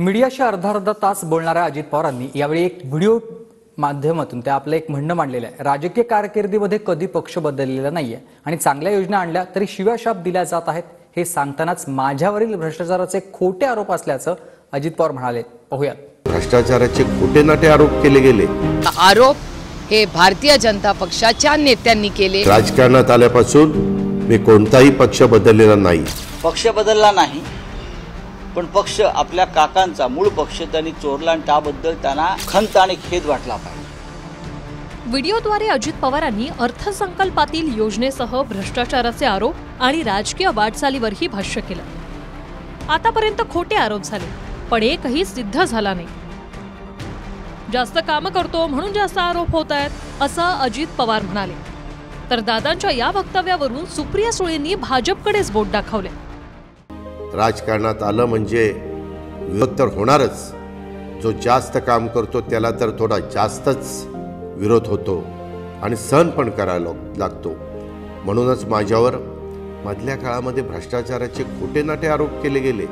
मीडियाशी अर्धा तास बोलणाऱ्या अजित पवारांनी यावेळी एक व्हिडिओ माध्यमातून ते आपलं एक म्हणणं मांडलेलं आहे। राजकीय कारकिर्दीमध्ये कधी पक्ष बदललेला नाहीये आणि चांगल्या योजना आणल्या तरी शिव्याशाप दिल्या जात आहेत हे सांगतानाच माझ्यावरील भ्रष्टाचाराचे खोटे आरोप असल्याचं अजित पवार म्हणाले। पाहूया। भ्रष्टाचाराचे खोटे नाटे आरोप केले गेले। आरोप हे भारतीय जनता पक्षाच्या नेत्यांनी केले। राजकारणात आल्यापासून मी कोणताही पक्ष बदललेला नाही। पक्ष बदलला नाही, पण पक्ष आपल्या काकांचा मूळ पक्ष त्यांनी चोरला आणि त्याबद्दल त्यांना खंत आणि खेद वाटला पाहिजे। व्हिडिओद्वारे अजित पवारांनी अर्थसंकल्पातील योजनेसह भ्रष्टाचाराचे आरोप आणि राजकीय वाटचालीवरही भाष्य केलं। आतापर्यंत खोटे आरोप झाले, पण एकही सिद्ध झाला नाही। जास्त काम करतो म्हणून जास्त आरोप होत आहेत असं अजित पवार म्हणाले। तर दादांच्या या वक्तव्यावरून सुप्रिया सुळेंनी भाजपकडेच बोट दाखवले। राजकारणात आलं म्हणजे विरोध तर होणारच। जो जास्त काम करतो त्याला तर थोडा जास्तच विरोध होतो आणि सहन पण करायला लागतो। म्हणूनच माझ्यावर मधल्या काळामध्ये भ्रष्टाचाराचे खोटे नाटे आरोप केले गेले।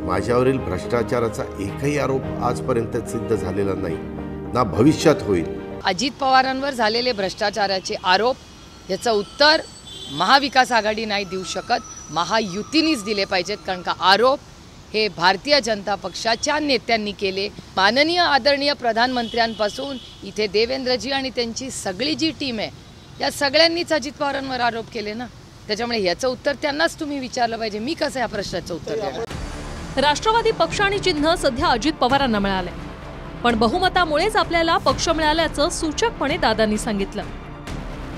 माझ्यावरील भ्रष्टाचाराचा एकही आरोप आजपर्यंत सिद्ध झालेला नाही, ना भविष्यात होईल। अजित पवारांवर झालेले भ्रष्टाचाराचे आरोप याचं उत्तर महाविकास आघाडी नाही देऊ शकत, महायुतीनेच दिले पाहिजेत। कारण का आरोप हे भारतीय जनता पक्षाच्या नेत्यांनी केले। माननीय आदरणीय प्रधानमंत्र्यांपासून इथे देवेंद्रजी आणि त्यांची सगळी जी टीम आहे या सगळ्यांनीच अजित पवारांवर आरोप केले ना। त्याच्यामुळे याचं उत्तर त्यांनाच तुम्ही विचारलं पाहिजे, मी कसं या प्रश्नाचं उत्तर देणार। राष्ट्रवादी पक्ष आणि चिन्ह सध्या अजित पवारांना मिळाले, पण बहुमतामुळेच आपल्याला पक्ष मिळाल्याचं सूचकपणे दादांनी सांगितलं।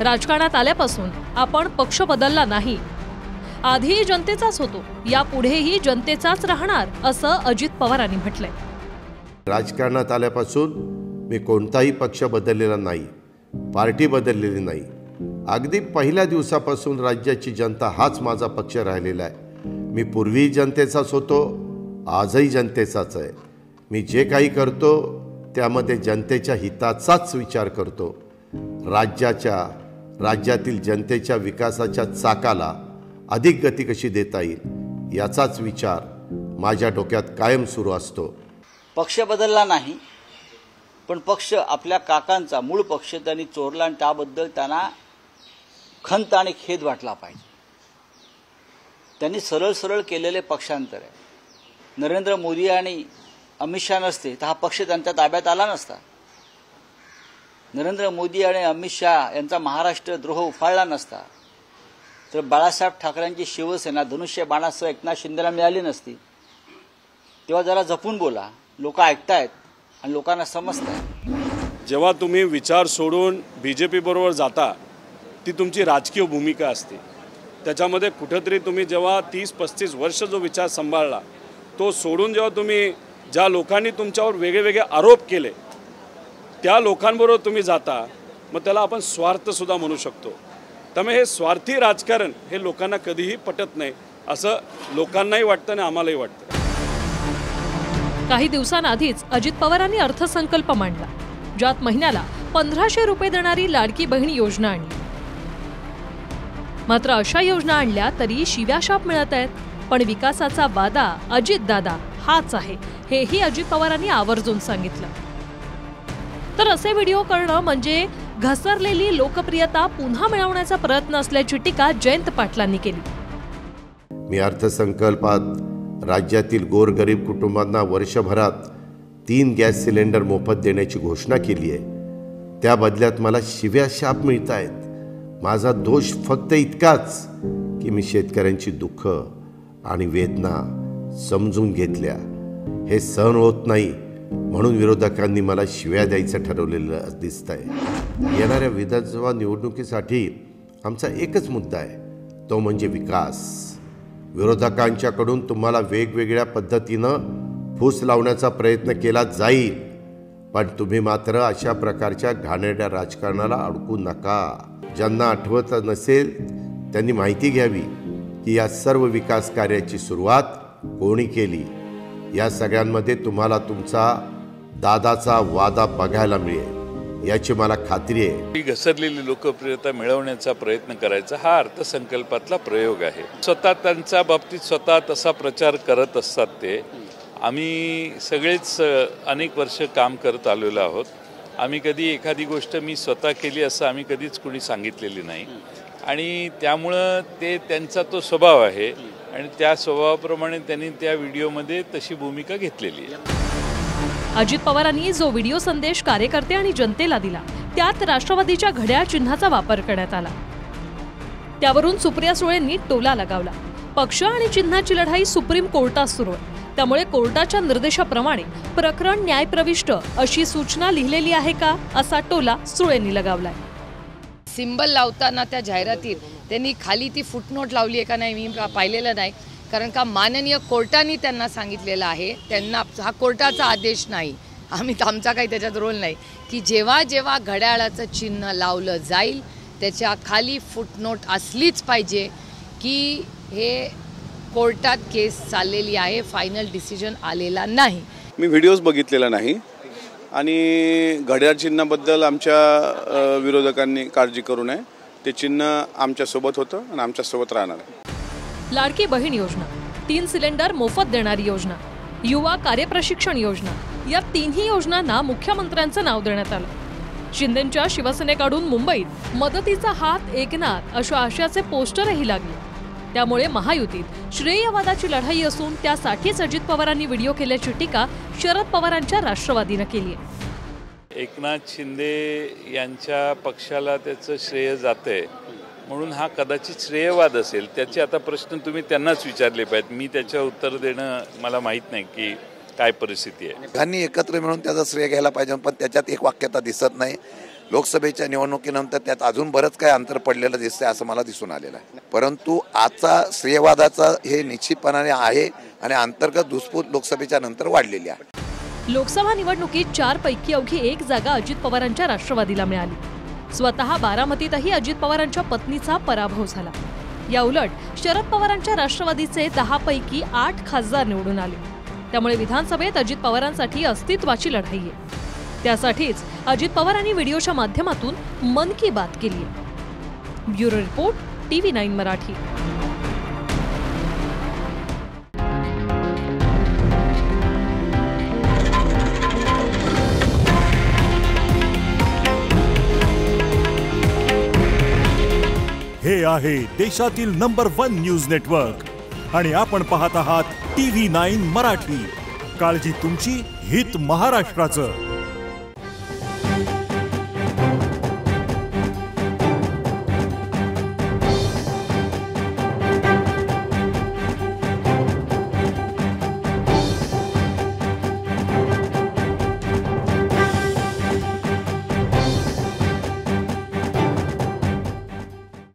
राजकारणात आल्यापासून आपण पक्ष बदलला नाही, आधीही जनतेचाच होतो, यापुढेही जनतेचाच राहणार असं अजित पवारांनी म्हटलंय। राजकारणात आल्यापासून मी कोणताही पक्ष बदललेला नाही, पार्टी बदललेली नाही। अगदी पहिल्या दिवसापासून राज्याची जनता हाच माझा पक्ष राहिलेला आहे। मी पूर्वी जनतेचाच होतो, आजही जनतेचाच आहे। मी जे काही करतो त्यामध्ये जनतेच्या हिताचाच विचार करतो। राज्यातील जनतेच्या विकासाच्या चाकाला अधिक गती कशी देता येईल याचाच विचार माझ्या डोक्यात कायम सुरू असतो। पक्ष बदलला नाही, पण पक्ष आपल्या काकांचा मूळ पक्ष त्यांनी चोरला आणि त्याबद्दल त्यांना खंत आणि खेद वाटला पाहिजे। त्यांनी सरळ सरळ केलेले पक्षांतर आहे। नरेंद्र मोदी आणि अमित शहा नसते तर हा पक्ष त्यांच्या ताब्यात आला नसता। नरेंद्र मोदी आणि अमित शहा यांचा महाराष्ट्र द्रोह उफाळला नसता तर बाळासाहेब ठाकरेंची शिवसेना धनुष्य बाणासह एकनाथ शिंदेला मिळाली नसती। तेव्हा जरा जपून बोला, लोक ऐकतायत आणि लोकांना समजतंय। जेव्हा तुम्ही विचार सोडून बीजेपी बरोबर जाता ती तुमची राजकीय भूमिका असते। त्याच्यामध्ये कुठेतरी तुम्ही जेव्हा 30-35 वर्ष जो विचार सांभाळला तो सोडून जेव्हा तुम्ही ज्या लोकांनी तुमच्यावर वेगवेगळे आरोप केले त्या लोकांबरोबर तुम्ही जाता, मग त्याला आपण स्वार्थसुद्धा म्हणू शकतो। त्यामुळे हे स्वार्थी राजकारण हे लोकांना कधीही पटत नाही असं लोकांनाही वाटतं आणि आम्हालाही वाटतं। काही दिवसांआधीच अजित पवारांनी अर्थसंकल्प मांडला, ज्यात महिन्याला 1500 रुपये देणारी लाडकी बहीण योजना आणली। मात्र अशा योजना आणल्या तरी शिव्याशाप मिळत आहेत, पण विकासाचा वादा अजितदादा हाच आहे हेही अजित पवारांनी आवर्जून सांगितलं। तर असे व्हिडिओ करणं म्हणजे घसरलेली लोकप्रियता पुन्हा मिळवण्याचा प्रयत्न असल्याची टीका जयंत पाटलांनी केली। मी अर्थसंकल्पात राज्यातील गोरगरीब कुटुंबांना वर्षभरात 3 गॅस सिलेंडर मोफत देण्याची घोषणा केली आहे। त्या बदल्यात मला शिव्याशाप मिळत आहेत। माझा दोष फक्त इतकाच की मी शेतकऱ्यांची दुःख आणि वेदना समजून घेतल्या। हे सहन होत नाही म्हणून विरोधकांनी मला शिव्या द्यायचं ठरवलेलं दिसतंय। येणाऱ्या विधानसभा निवडणुकीसाठी आमचा एकच मुद्दा आहे, तो म्हणजे विकास। विरोधकांच्याकडून तुम्हाला वेगवेगळ्या पद्धतीनं फूस लावण्याचा प्रयत्न केला जाईल, पण तुम्ही मात्र अशा प्रकारच्या घाणेरड्या राजकारणाला अडकू नका। ज्यांना आठवत नसेल त्यांनी माहिती घ्यावी की या सर्व विकास कार्याची सुरुवात कोणी केली। या सगळ्यांमध्ये तुम्हाला तुमचा दादाचा वादा बघायला मिळेल याची मला खात्री आहे। घसरलेली लोकप्रियता मिळवण्याचा प्रयत्न करायचा हा अर्थसंकल्पातला प्रयोग आहे। स्वतः त्यांच्या बाबतीत स्वतः तसा प्रचार करत असतात ते, आम्ही सगळेच अनेक वर्ष काम करत आलेलो आहोत. आम्ही कधी एखादी गोष्ट मी स्वतः केली असं आम्ही कधीच कुणी सांगितलेली नाही आणि त्यामुळं ते त्यांचा तो स्वभाव आहे आणि त्या स्वभावाप्रमाणे त्यांनी त्या व्हिडिओमध्ये तशी भूमिका घेतलेली आहे. अजित पवारांनी जो व्हिडिओ संदेश कार्यकर्ते आणि जनतेला दिला त्यात राष्ट्रवादीच्या घड्याळ चिन्हाचा वापर करण्यात आला. त्यावरून सुप्रिया सुळेंनी टोला लगावला. पक्ष आणि चिन्हाची लढाई सुप्रीम कोर्टात सुरू आहे, त्यामुळे कोर्टाच्या निर्देशाप्रमाणे प्रकरण न्यायप्रविष्ट अशी सूचना लिहिलेली आहे का, असा टोला सुळेंनी लगावलाय. सिंबल लावताना त्या जाहिरातीत त्यांनी खाली ती फुटनोट लावली आहे का नाही मी पाहिलेलं नाही, कारण का माननीय कोर्टाने त्यांना सांगितलेलं आहे, त्यांना हा कोर्टाचा आदेश नाही, आमचा काही त्याच्यात रोल नाही, की जेव्हा जेव्हा घड्याळाचं चिन्ह लावलं जाईल त्याच्या खाली फुटनोट असलीच पाहिजे की हे कोर्टात केस चाललेली आहे, फायनल डिसिजन आलेला नाही. मी व्हिडिओज बघितलेला नाही आणि घड्याळ चिन्हाबद्दल आमच्या विरोधकांनी काळजी करू नये. ते चिन्ह आमच्यासोबत होतं आणि आमच्यासोबत राहणार आहे. लाडकी बहीण योजना, 3 सिलेंडर मोफत देणारी योजना, युवा कार्यप्रशिक्षण योजना, या तिन्ही योजनांना मुख्यमंत्र्यांचं नाव देण्यात आलं. शिंदेंच्या शिवसेनेकडून मुंबईत मदतीचा हात एकनाथ अशा आशयाचे पोस्टरही लागले. त्यामुळे महायुतीत श्रेयवादाची लढाई असून त्यासाठीच अजित पवारांनी व्हिडिओ केल्याची टीका शरद पवारांच्या राष्ट्रवादीनं केली आहे. एकनाथ शिंदे यांच्या पक्षाला त्याचं श्रेय जातंय म्हणून हा कदाचित श्रेयवाद असेल. त्याचे आता प्रश्न तुम्ही त्यांनाच विचारले पाहिजेत. मी त्याच्यावर उत्तर देणं मला माहीत नाही की काय परिस्थिती आहे. त्यांनी एकत्र मिळून त्याचं श्रेय घ्यायला पाहिजे, पण त्याच्यात एक वाक्यता दिसत नाही. लोकसभेच्या निवडणुकीनंतर त्यात अजून बरंच काय अंतर पडलेलं दिसतंय असं मला दिसून आलेलं आहे. परंतु आजचा श्रेयवादाचा हे निश्चितपणाने आहे आणि अंतर्गत धुसफूस लोकसभेच्या नंतर वाढलेली आहे. लोकसभा निवडणुकीत 4 पैकी अवघी 1 जागा अजित पवारांच्या राष्ट्रवादीला मिळाली. स्वतः बारामतीतही अजित पवारांच्या पत्नीचा पराभव झाला. या उलट शरद पवारांच्या राष्ट्रवादीचे 10 पैकी 8 खासदार निवडून आले. त्यामुळे विधानसभेत अजित पवारांसाठी अस्तित्वाची लढाई आहे. त्यासाठीच अजित पवारांनी व्हिडिओच्या माध्यमातून मन की बात केली आहे. Bureau report, TV9 Marathi. हे आहे देशातील नंबर 1 न्यूज नेटवर्क आणि आपण पाहत आहात TV9 मराठी. काळजी तुमची, हित महाराष्ट्राचं.